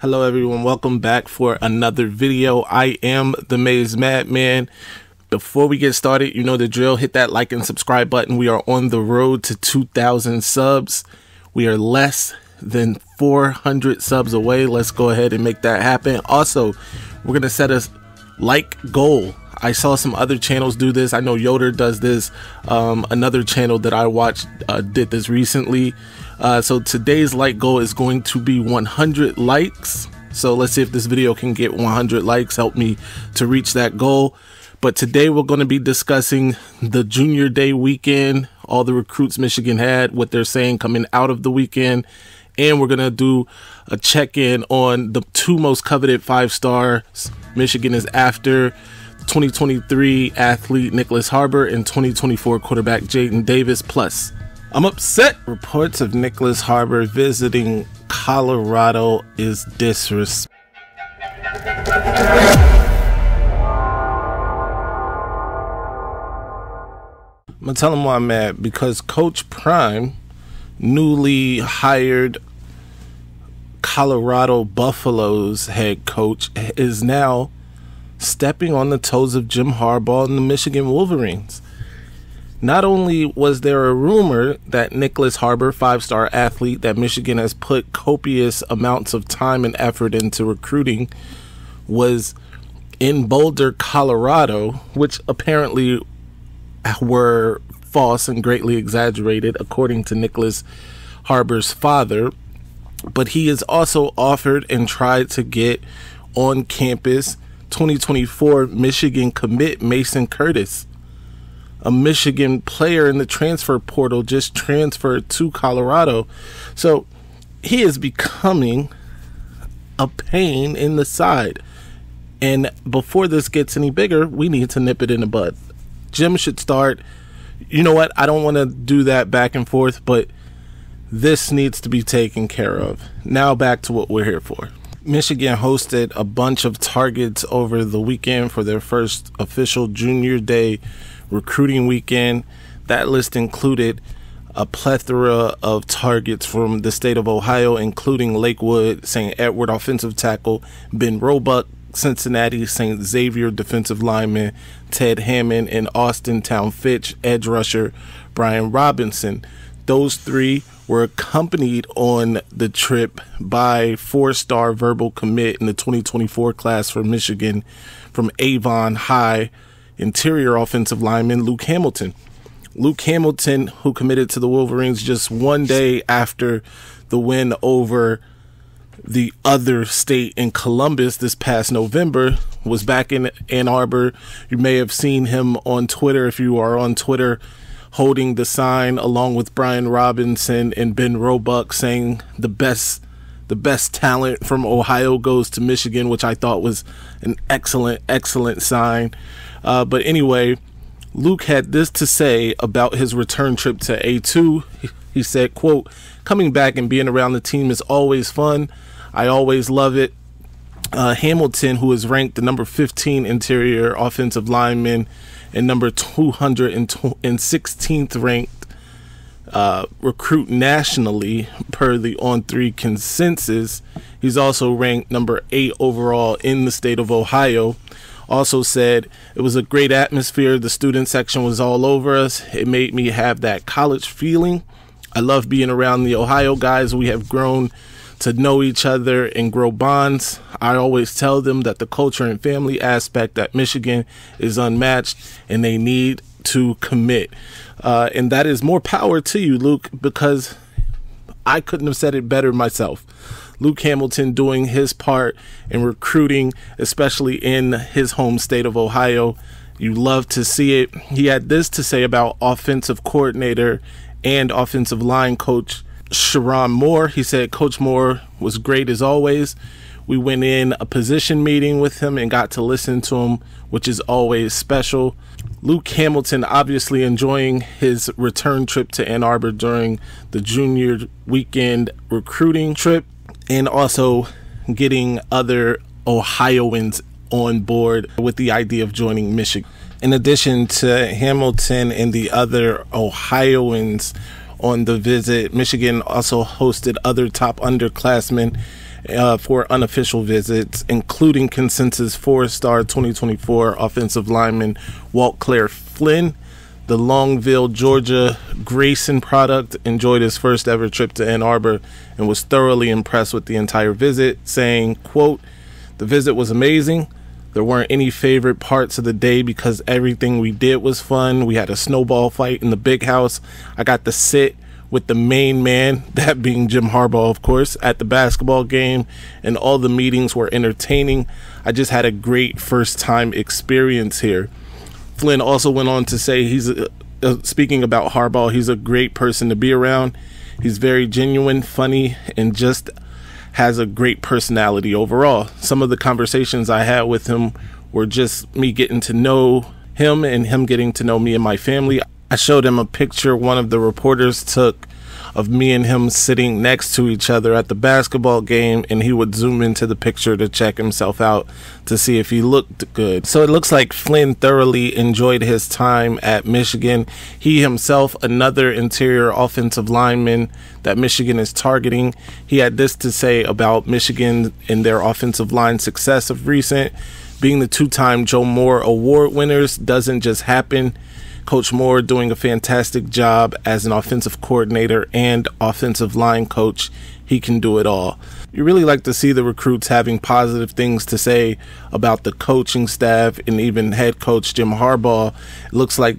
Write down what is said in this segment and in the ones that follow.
Hello everyone, welcome back for another video. I am the Maize Madman. Before we get started, you know the drill. Hit that like and subscribe button. We are on the road to 2,000 subs. We are less than 400 subs away. Let's go ahead and make that happen. Also, we're going to set a like goal. I saw some other channels do this. I know Yoder does this. Another channel that I watched did this recently. So today's like goal is going to be 100 likes. So let's see if this video can get 100 likes. Help me to reach that goal. But today we're going to be discussing the Junior Day weekend, all the recruits Michigan had, what they're saying coming out of the weekend. And we're going to do a check-in on the two most coveted 5-stars Michigan is after: 2023 athlete Nyckoles Harbor and 2024 quarterback Jadyn Davis. Plus, I'm upset. Reports of Nyckoles Harbor visiting Colorado is disrespect. I'm gonna tell him why I'm mad, because Coach Prime, newly hired Colorado Buffaloes head coach, is now stepping on the toes of Jim Harbaugh and the Michigan Wolverines. Not only was there a rumor that Nyckoles Harbor, 5-star athlete that Michigan has put copious amounts of time and effort into recruiting, was in Boulder, Colorado, which apparently were false and greatly exaggerated according to Nyckoles Harbor's father. But he has also offered and tried to get on campus 2024 Michigan commit Mason Curtis, a Michigan player in the transfer portal, just transferred to Colorado. So he is becoming a pain in the side. And before this gets any bigger, we need to nip it in the bud. Jim should start. You know what? I don't want to do that back and forth, but this needs to be taken care of. Now back to what we're here for. Michigan hosted a bunch of targets over the weekend for their first official Junior Day recruiting weekend. That list included a plethora of targets from the state of Ohio, including Lakewood St. Edward offensive tackle Ben Roebuck, Cincinnati St. Xavier defensive lineman Ted Hammond, and Austin Town Fitch edge rusher Brian Robinson. Those three were accompanied on the trip by 4-star verbal commit in the 2024 class for Michigan from Avon High interior offensive lineman Luke Hamilton. Luke Hamilton, who committed to the Wolverines just one day after the win over the other state in Columbus this past November, was back in Ann Arbor. You may have seen him on Twitter, if you are on Twitter, holding the sign along with Brian Robinson and Ben Roebuck, saying the best talent from Ohio goes to Michigan, which I thought was an excellent sign. But anyway, Luke had this to say about his return trip to A2. He said, quote, "Coming back and being around the team is always fun. I always love it." Hamilton, who is ranked the number 15 interior offensive lineman and number 216th ranked recruit nationally per the On3 consensus. He's also ranked number 8 overall in the state of Ohio. Also said, "It was a great atmosphere. The student section was all over us. It made me have that college feeling. I love being around the Ohio guys. We have grown to know each other and grow bonds. I always tell them that the culture and family aspect at Michigan is unmatched and they need to commit." And that is more power to you, Luke, because I couldn't have said it better myself. Luke Hamilton doing his part in recruiting, especially in his home state of Ohio. You love to see it. He had this to say about offensive coordinator and offensive line coach Sharon Moore. He said, "Coach Moore was great as always. We went in a position meeting with him and got to listen to him, which is always special." Luke Hamilton obviously enjoying his return trip to Ann Arbor during the junior weekend recruiting trip, and also getting other Ohioans on board with the idea of joining Michigan. In addition to Hamilton and the other Ohioans on the visit, Michigan also hosted other top underclassmen for unofficial visits, including consensus 4-star 2024 offensive lineman Walt Claire Flynn. The Longville, Georgia Grayson product enjoyed his first ever trip to Ann Arbor and was thoroughly impressed with the entire visit, saying, quote, "The visit was amazing. There weren't any favorite parts of the day because everything we did was fun. We had a snowball fight in the big house. I got to sit with the main man, that being Jim Harbaugh, of course, at the basketball game, and all the meetings were entertaining. I just had a great first-time experience here." Flynn also went on to say speaking about Harbaugh, he's a great person to be around. He's very genuine, funny, and just has a great personality overall. Some of the conversations I had with him were just me getting to know him and him getting to know me and my family. I showed him a picture one of the reporters took of me and him sitting next to each other at the basketball game, and he would zoom into the picture to check himself out to see if he looked good. So it looks like Flynn thoroughly enjoyed his time at Michigan. He himself, another interior offensive lineman that Michigan is targeting, he had this to say about Michigan and their offensive line success of recent. Being the two-time Joe Moore Award winners doesn't just happen. Coach Moore doing a fantastic job as an offensive coordinator and offensive line coach. He can do it all. You really like to see the recruits having positive things to say about the coaching staff and even head coach Jim Harbaugh. It looks like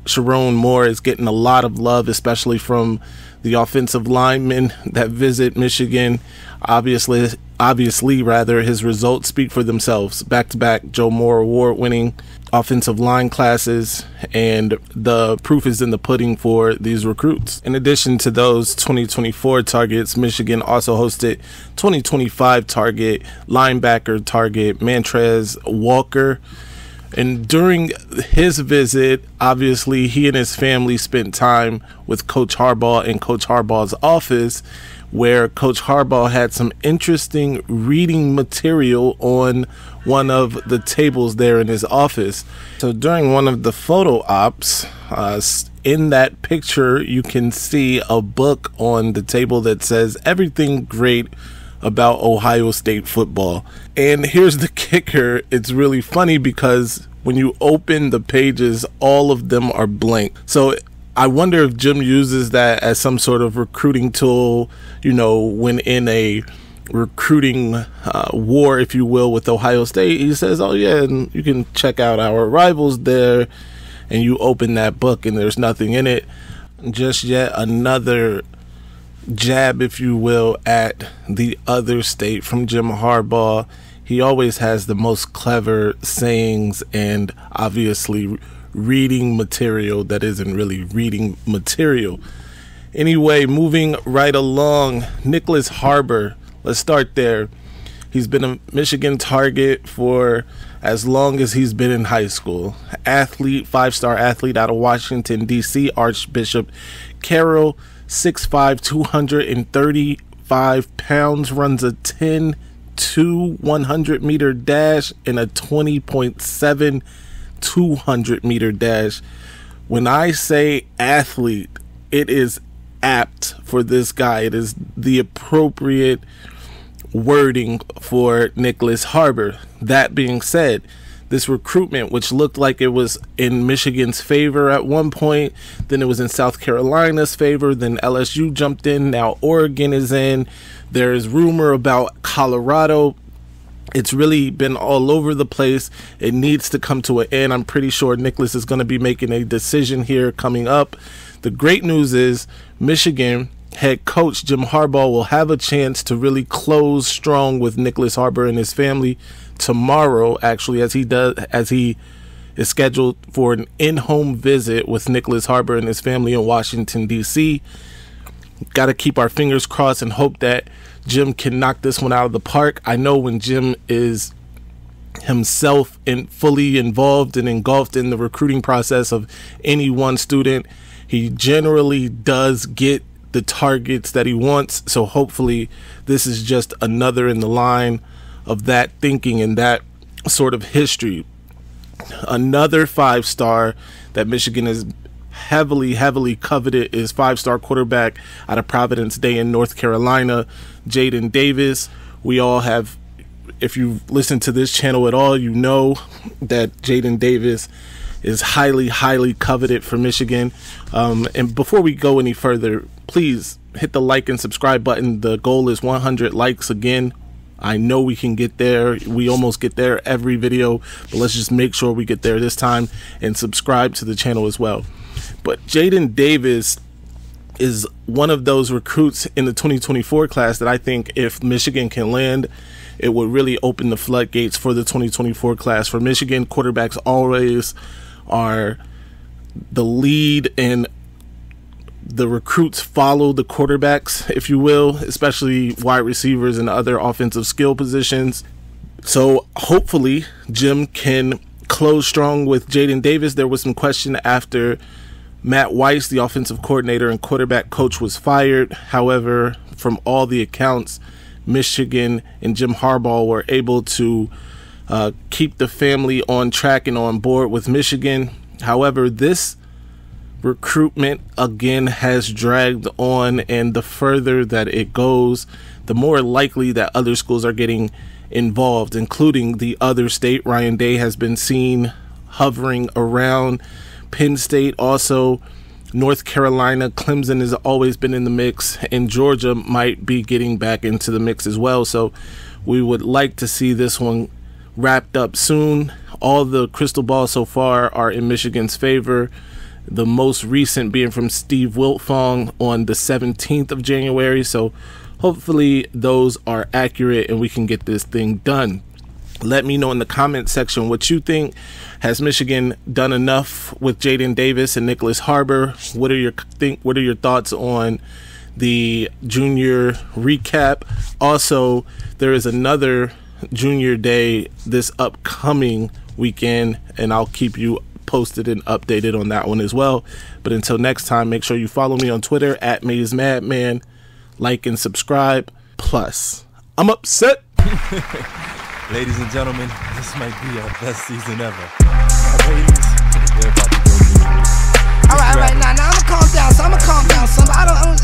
Sharon Moore is getting a lot of love, especially from the offensive linemen that visit Michigan. Obviously, his results speak for themselves. Back-to-back Joe Moore Award-winning offensive line classes, and the proof is in the pudding for these recruits. In addition to those 2024 targets, Michigan also hosted 2025 target, linebacker target Mantrez Walker. And during his visit, obviously, he and his family spent time with Coach Harbaugh in Coach Harbaugh's office, where Coach Harbaugh had some interesting reading material on one of the tables there in his office. So during one of the photo ops, in that picture, you can see a book on the table that says "Everything Great About Ohio State Football." And here's the kicker. It's really funny because when you open the pages, all of them are blank. So I wonder if Jim uses that as some sort of recruiting tool, when in a recruiting war, if you will, with Ohio State. He says, "Oh yeah, and you can check out our rivals there," and you open that book and there's nothing in it. Just yet another jab, if you will, at the other state from Jim Harbaugh. He always has the most clever sayings and obviously reading material that isn't really reading material. Anyway, moving right along, Nyckoles Harbor. Let's start there. He's been a Michigan target for as long as he's been in high school. Athlete, 5-star athlete out of Washington, D.C., Archbishop Carroll, 6'5", 235 pounds, runs a 10.2 100-meter dash and a 20.7 200-meter dash. When I say athlete, it is apt for this guy. It is the appropriate wording for Nyckoles Harbor. That being said, this recruitment, which looked like it was in Michigan's favor at one point, then it was in South Carolina's favor, then LSU jumped in, now Oregon is in. There's rumor about Colorado. It's really been all over the place. It needs to come to an end. I'm pretty sure Nyckoles is going to be making a decision here coming up. The great news is Michigan head coach Jim Harbaugh will have a chance to really close strong with Nyckoles Harbor and his family tomorrow, actually, as he is scheduled for an in-home visit with Nyckoles Harbor and his family in Washington, D.C. Got to keep our fingers crossed and hope that Jim can knock this one out of the park. I know when Jim is himself fully involved and engulfed in the recruiting process of any one student, he generally does get the targets that he wants. So hopefully this is just another in the line of that thinking and that sort of history. Another 5-star that Michigan is heavily coveted is 5-star quarterback out of Providence Day in North Carolina, Jadyn Davis. We all have, if you've listened to this channel at all, you know that Jadyn Davis is highly, highly coveted for Michigan. And before we go any further, please hit the like and subscribe button. The goal is 100 likes again. I know we can get there. We almost get there every video, but let's just make sure we get there this time, and subscribe to the channel as well. But Jadyn Davis is one of those recruits in the 2024 class that I think if Michigan can land, it would really open the floodgates for the 2024 class. For Michigan, quarterbacks always are the lead, and the recruits follow the quarterbacks, if you will, especially wide receivers and other offensive skill positions. So hopefully Jim can close strong with Jadyn Davis. There was some question after Matt Weiss, the offensive coordinator and quarterback coach, was fired. However, from all the accounts, Michigan and Jim Harbaugh were able to keep the family on track and on board with Michigan. However, this recruitment again has dragged on, and the further that it goes, the more likely that other schools are getting involved, including the other state. Ryan Day has been seen hovering around. Penn State, also North Carolina, Clemson has always been in the mix, and Georgia might be getting back into the mix as well. So we would like to see this one wrapped up soon. All the crystal balls so far are in Michigan's favor, the most recent being from Steve Wiltfong on the 17th of January. So hopefully those are accurate and we can get this thing done. Let me know in the comment section what you think. Has Michigan done enough with Jadyn Davis and Nyckoles Harbor? What are your thoughts on the junior recap? Also, there is another junior day this upcoming weekend, and I'll keep you posted and updated on that one as well. But until next time, make sure you follow me on Twitter at Maize Madman, like and subscribe. Plus, I'm upset. Ladies and gentlemen, this might be our best season ever. Ladies, we're about to go through. All right, now I'm gonna calm down. So I'm gonna calm down. I don't